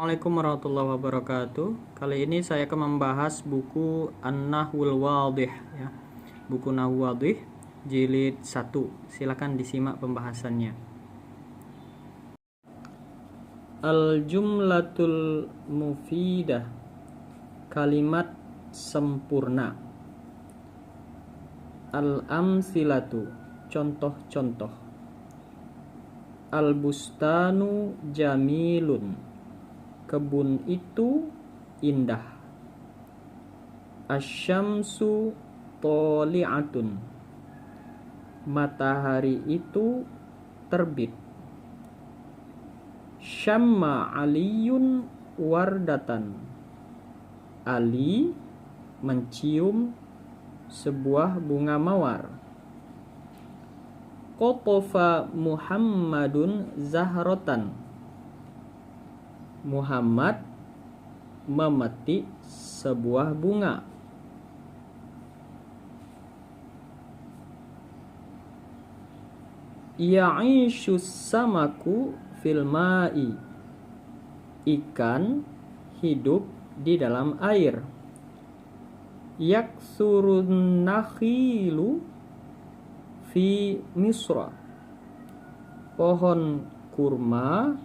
Assalamualaikum warahmatullahi wabarakatuh. Kali ini saya akan membahas buku An-Nahwul Wadih ya. Buku Nahwu Wadih jilid 1. Silakan disimak pembahasannya. Al-jumlatul mufidah, kalimat sempurna. Al-amsilatu, contoh-contoh. Al-bustanu jamilun, kebun itu indah. Asyamsu toli'atun, matahari itu terbit. Syamma aliyun wardatan, Ali mencium sebuah bunga mawar. Qatofa Muhammadun zahratan, Muhammad memetik sebuah bunga. Ya'ishu samaku fil ma'i, ikan hidup di dalam air. Yaksurun nakhilu fi Misra, pohon kurma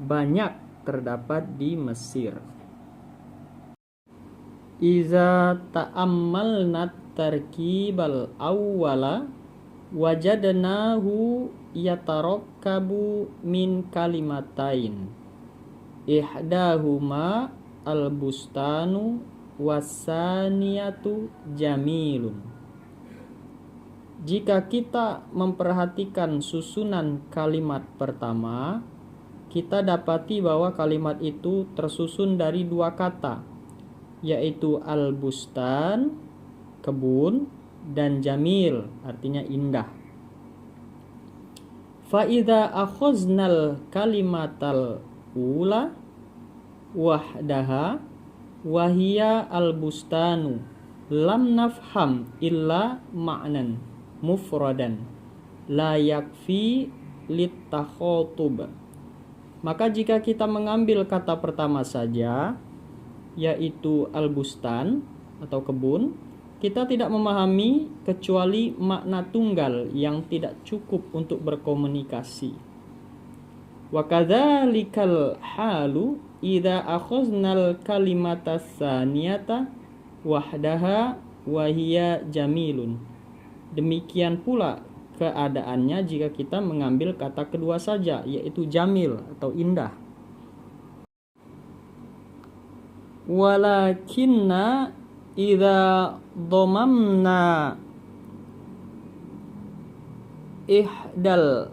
banyak terdapat di Mesir. Iza ta'ammalna tarkibal awwala wajadnahu yatarakkabu min kalimatain, ihdahuma al-bustanu wasaniyatu jamilun. Jika kita memperhatikan susunan kalimat pertama, kita dapati bahwa kalimat itu tersusun dari dua kata, yaitu al-bustan, kebun, dan jamil, artinya indah. Fa'idha akhoznal kalimatal ula wahdaha wahia al-bustanu lam nafham illa ma'nan mufradan la yakfi littakhotub. Maka jika kita mengambil kata pertama saja, yaitu al-bustan atau kebun, kita tidak memahami kecuali makna tunggal yang tidak cukup untuk berkomunikasi. Wa kadzalikal halu idza akhoznal kalimata tsaniyata wahdaha wa hiya jamilun. Demikian pula keadaannya jika kita mengambil kata kedua saja, yaitu jamil atau indah. Walakinna idza dhamamna ihdal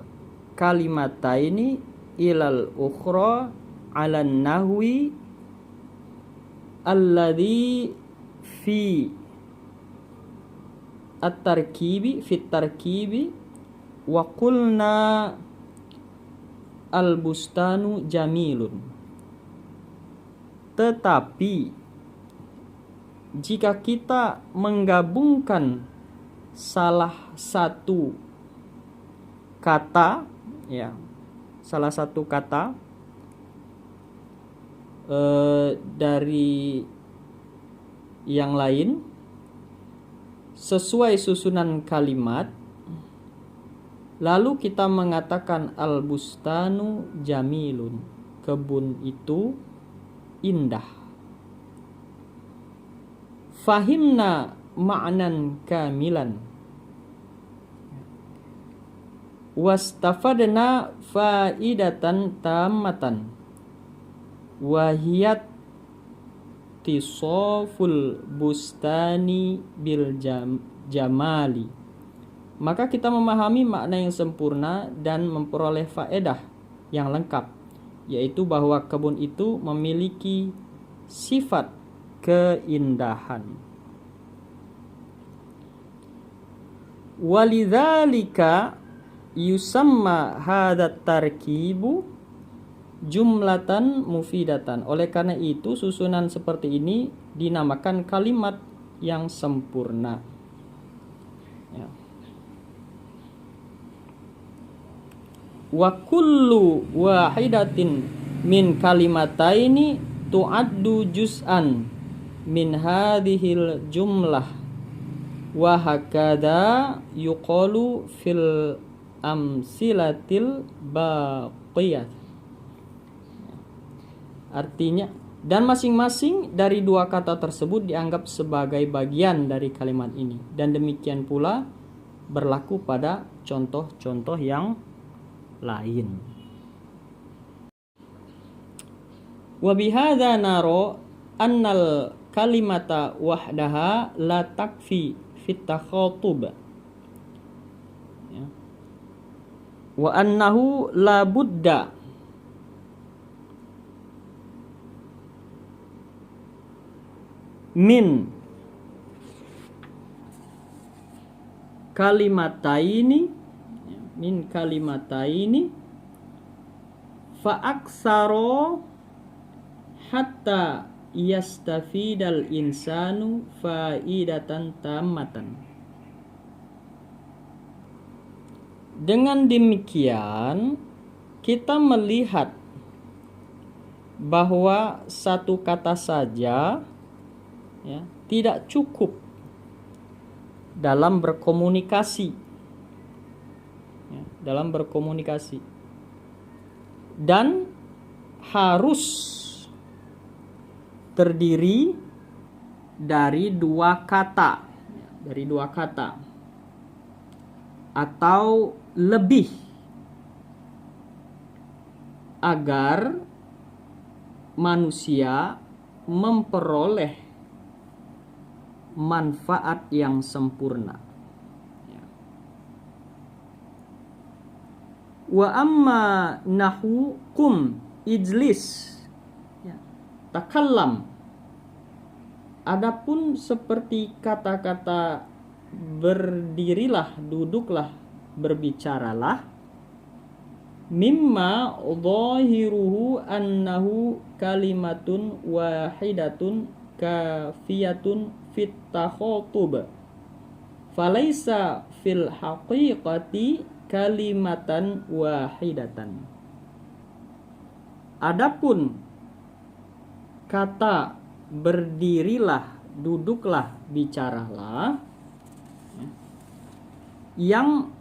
kalimataini ilal ukhra 'alan nahwi alladhi fi at-tarkibi wa qulna al-bustanu jamilun. Tetapi jika kita menggabungkan salah satu kata dari yang lain sesuai susunan kalimat, lalu kita mengatakan al-bustanu jamilun, kebun itu indah. Fahimna ma'nan kamilan wastafadna faidatan tammatan wahiyat tisoful bustani bil jamali. Maka kita memahami makna yang sempurna dan memperoleh faedah yang lengkap, yaitu bahwa kebun itu memiliki sifat keindahan. Walidzalika yusamma hadat tarkibu jumlatan mufidatan. Oleh karena itu susunan seperti ini dinamakan kalimat yang sempurna. Ya. Wa kullu wahidatin min kalimataini tu'addu juz'an min hadhil jumlah wa hakadha yuqalu fil amsilatil baqiyah. Artinya, dan masing-masing dari dua kata tersebut dianggap sebagai bagian dari kalimat ini, dan demikian pula berlaku pada contoh-contoh yang lain. Wa bihadza naro annal kalimata wahdaha la takfi fit takhatub, ya. Wa annahu la budda min kalimataini fa aksaro hatta yastafidal insanu faidatan tammatan. Dengan demikian kita melihat bahwa satu kata saja, ya, tidak cukup dalam berkomunikasi, ya, dan harus terdiri dari dua kata, atau lebih, agar manusia memperoleh manfaat yang sempurna. Wa amma nahu kum ijlis, ya, takallam. Adapun seperti kata-kata berdirilah, duduklah, berbicaralah, mimma dhahiruhu annahu kalimatun wahidatun kafiyatun fit takhatub falaisa fil haqiqati kalimatan wahidatan. Adapun kata berdirilah, duduklah, bicaralah, yang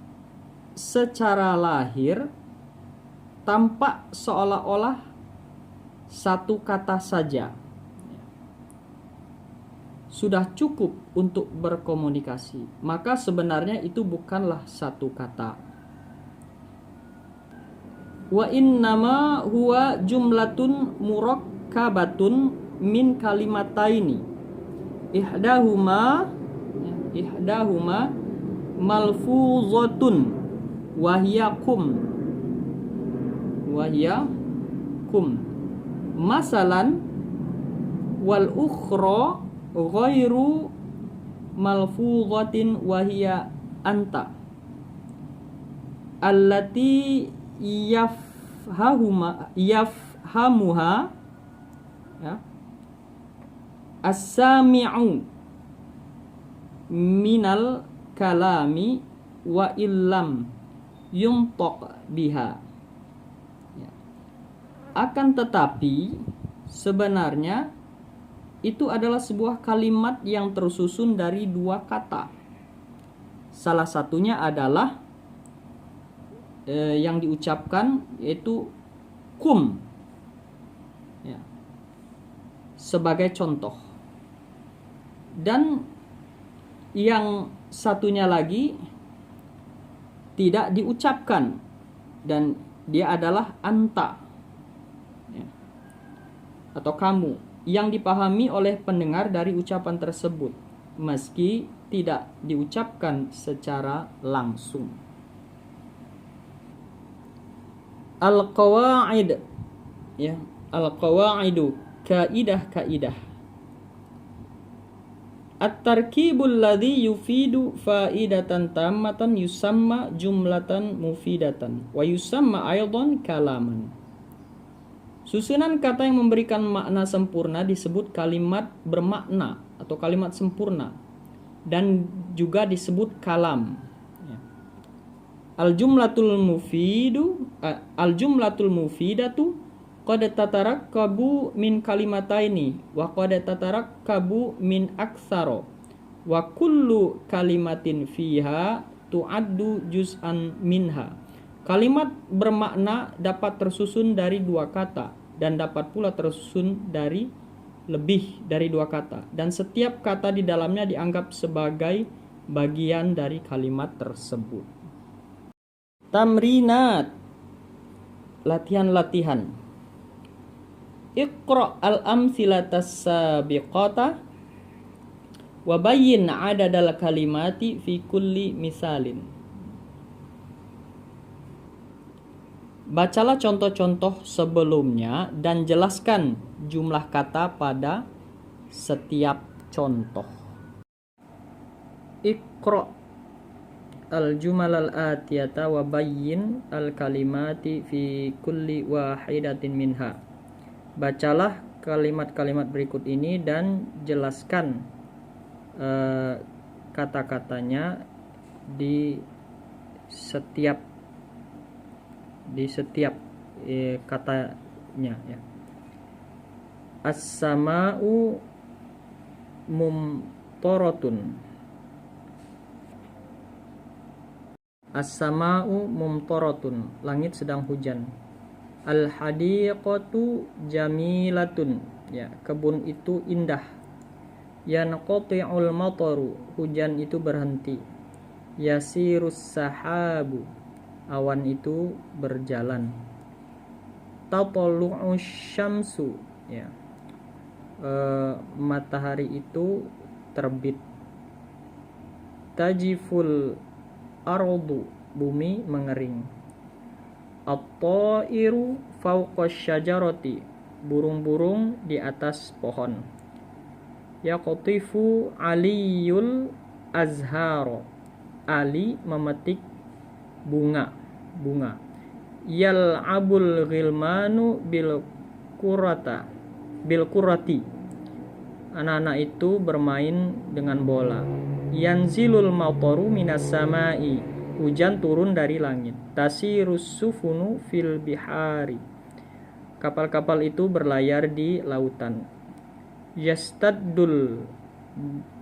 secara lahir tampak seolah-olah satu kata saja, sudah cukup untuk berkomunikasi, maka sebenarnya itu bukanlah satu kata. Wa innama huwa jumlatun murakkabatun min kalimataini ihdahuma malfuzatun wahya kum masalan wal ukhra ghairu malfuzatin wahya anta allati yafhamuha, ya, as-sami'u minal kalami wa illam yuntaq biha, ya. Akan tetapi sebenarnya itu adalah sebuah kalimat yang tersusun dari dua kata. Salah satunya adalah yang diucapkan, yaitu kum, ya, sebagai contoh. Dan yang satunya lagi tidak diucapkan, dan dia adalah anta, ya, atau kamu, yang dipahami oleh pendengar dari ucapan tersebut meski tidak diucapkan secara langsung. Al-qawaid, ya, al-qawaidu, kaidah. At-tarkibul ladzi yufidu faidatan tammatan yusamma jumlatan mufidatan wa yusamma aidan kalaman. Susunan kata yang memberikan makna sempurna disebut kalimat bermakna atau kalimat sempurna, dan juga disebut kalam. Al-jumlatul mufidatu qad tatarakkabu min kalimataini wa qad tatarakkabu min aktsara wa kullu kalimatin fiha tu'addu juz'an minha. Kalimat bermakna dapat tersusun dari dua kata dan dapat pula tersusun dari lebih dari dua kata, dan setiap kata di dalamnya dianggap sebagai bagian dari kalimat tersebut. Tamrinat, latihan-latihan. Iqra al-amtsilatas sabiqata wa bayyin adadal kalimati fi kulli misalin. Bacalah contoh-contoh sebelumnya dan jelaskan jumlah kata pada setiap contoh. Iqra al-jumal al-atiyata wa bayyin al-kalimati fi kulli wahidatin minha. Bacalah kalimat-kalimat berikut ini dan jelaskan kata-katanya di setiap katanya, ya. As-sama'u mumtaratun. As-sama'u mumtaratun, langit sedang hujan. Al-hadiqatu jamilatun, ya, kebun itu indah. Yanqati'ul mataru, hujan itu berhenti. Yasirus sahabu, awan itu berjalan. Tatlu'u syamsu, ya, matahari itu terbit. Tajiful ardu, bumi mengering. At-ta'iru fawqa syajarati, burung-burung di atas pohon. Yaqtifu aliyul azharo, Ali memetik bunga. Yal'abul ghilmanu bil kurati, anak-anak itu bermain dengan bola. Yanzilul mataru minas samai, hujan turun dari langit. Tasirus sufunu fil bihari, kapal-kapal itu berlayar di lautan. Yastaddul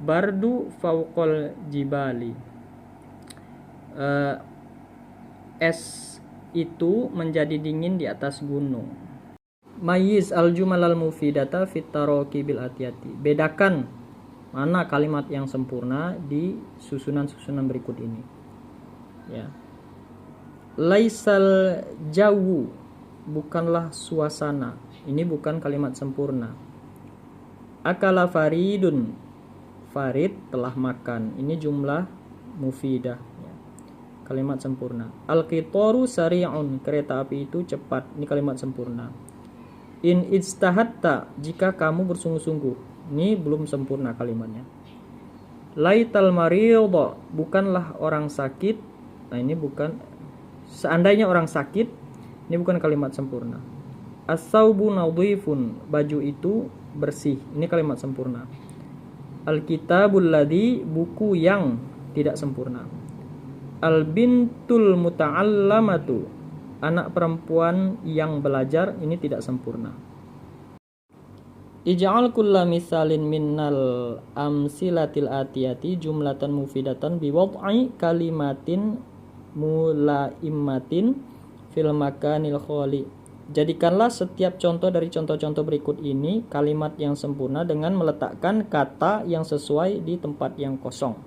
bardu fawqal jibali, es itu menjadi dingin di atas gunung. Mayyiz al-jumal al-mufidata fit tarakibil atiyati, bedakan mana kalimat yang sempurna di susunan-susunan berikut ini, ya. Laisal jawu, bukanlah suasana, ini bukan kalimat sempurna. Akala faridun, Farid telah makan, ini jumlah mufidah, ya, kalimat sempurna. Al-qitaru sari'un, kereta api itu cepat, ini kalimat sempurna. In ijtahadta, jika kamu bersungguh-sungguh, ini belum sempurna kalimatnya. Laital maridha, bukanlah orang sakit, nah ini bukan, seandainya orang sakit, ini bukan kalimat sempurna. As-saubu nadhifun, baju itu bersih, ini kalimat sempurna. Al-kitabul ladzi, buku yang tidak sempurna. Al-bintul muta'allamatu, anak perempuan yang belajar, ini tidak sempurna. Ij'al kulla misalin minnal amsilatil atiyati jumlatan mufidatan biwad'i kalimatin mulaimatin fil makanil khali. Jadikanlah setiap contoh dari contoh-contoh berikut ini kalimat yang sempurna dengan meletakkan kata yang sesuai di tempat yang kosong.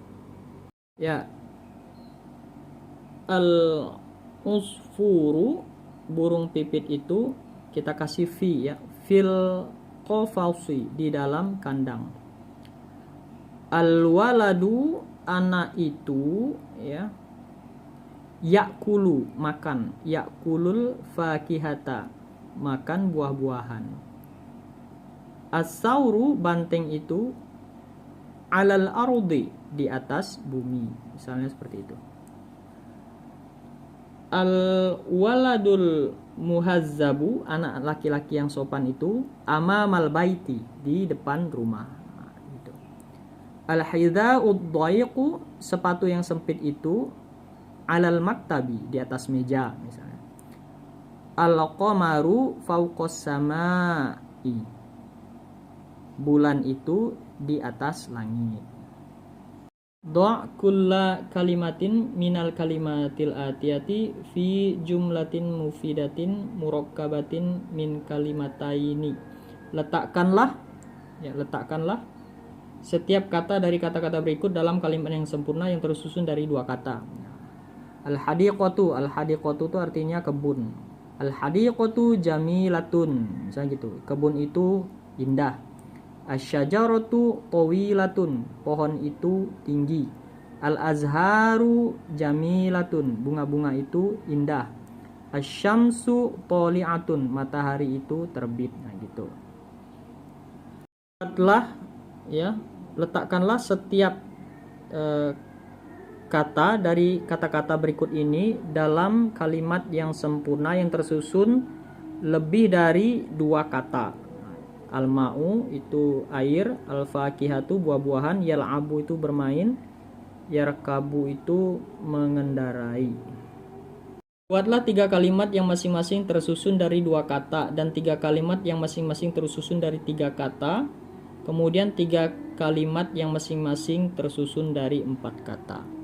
Ya. Al-usfuru, burung pipit itu kita kasih fi, ya. Fil qafasi, di dalam kandang. Al-waladu, anak itu, ya. Yakulu, makan. Yakulul fakihata, makan buah-buahan. As-sauru, banteng itu. Alal ardi, di atas bumi, misalnya seperti itu. Al-waladul muhazzabu, anak laki-laki yang sopan itu. Amamal baiti, di depan rumah. Nah, gitu. Al-hidha'ud dhaiqu, sepatu yang sempit itu. Alal maktabi, di atas meja misalnya. Al-qamaru fawqas samai. Bulan itu di atas langit. Do' kulla kalimatin minal kalimatil atiyati fi jumlatin mufidatin murakkabatin min kalimataini. Letakkanlah setiap kata dari kata-kata berikut dalam kalimat yang sempurna yang tersusun dari dua kata. Al-hadiqatu itu artinya kebun. Al-hadiqatu jamilatun, misalnya gitu. Kebun itu indah. Asy-syajaratu tawilatun, pohon itu tinggi. Al-azharu jamilatun, bunga-bunga itu indah. Asy-syamsu thali'atun, matahari itu terbit. Nah, gitu. Letakkanlah setiap kata dari kata-kata berikut ini dalam kalimat yang sempurna yang tersusun lebih dari dua kata. Al-ma'u itu air, al-fakihatu buah-buahan, yal'abu itu bermain, yarkabu itu mengendarai. Buatlah 3 kalimat yang masing-masing tersusun dari 2 kata dan 3 kalimat yang masing-masing tersusun dari 3 kata. Kemudian 3 kalimat yang masing-masing tersusun dari 4 kata.